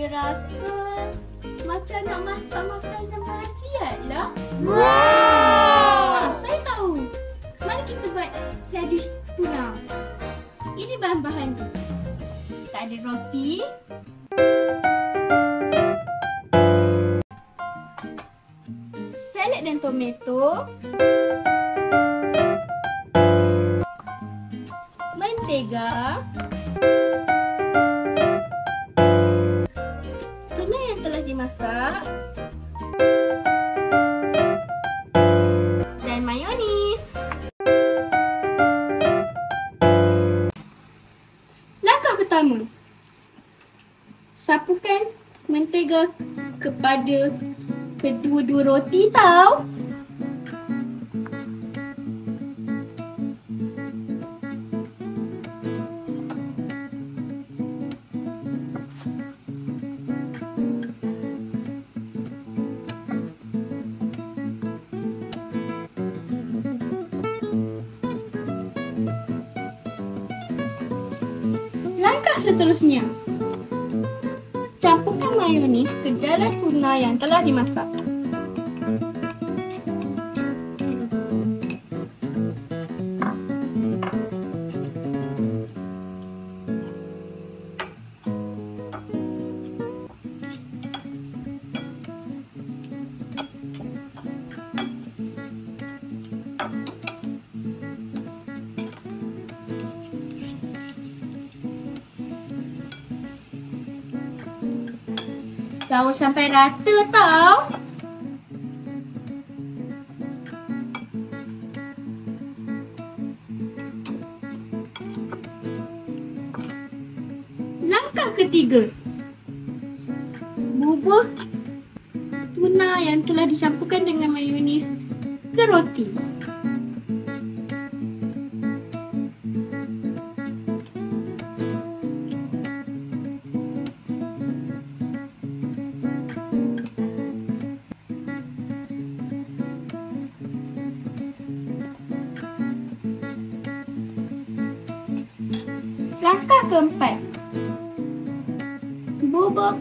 rasa macam nak masak makanan berkhasiat lah. Saya tahu. Mari kita buat sandwich tuna. Ini bahan-bahan dia. Kita ada roti, salad dan tomato, mentega, tuna yang telah dimasak, dan mayonis. Langkah pertama, sapukan mentega kepada kedua-dua roti tau. Langkah seterusnya, campurkan mayonis ke dalam tuna yang telah dimasak. Gaul sampai rata tau. Langkah ketiga, bubuh tuna yang telah dicampurkan dengan mayonis ke roti. Langkah keempat, bubuh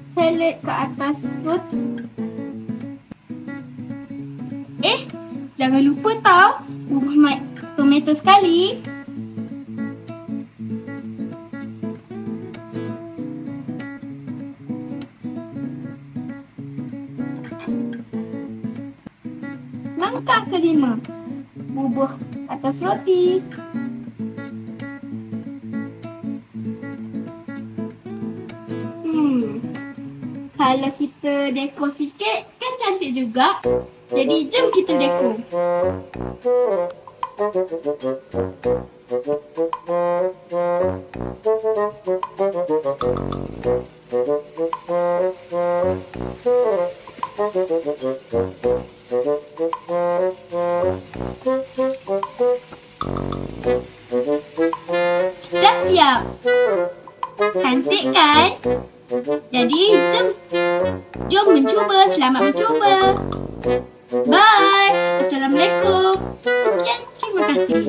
salad ke atas roti. Jangan lupa tau, bubuh tomato sekali. Langkah kelima, bubuh atas roti. Kalau kita dekor sikit kan cantik juga. Jadi jom kita dekor. Dah siap. Cantik kan? Jadi jom mencuba. Selamat mencuba. Bye. Assalamualaikum. Sekian, terima kasih.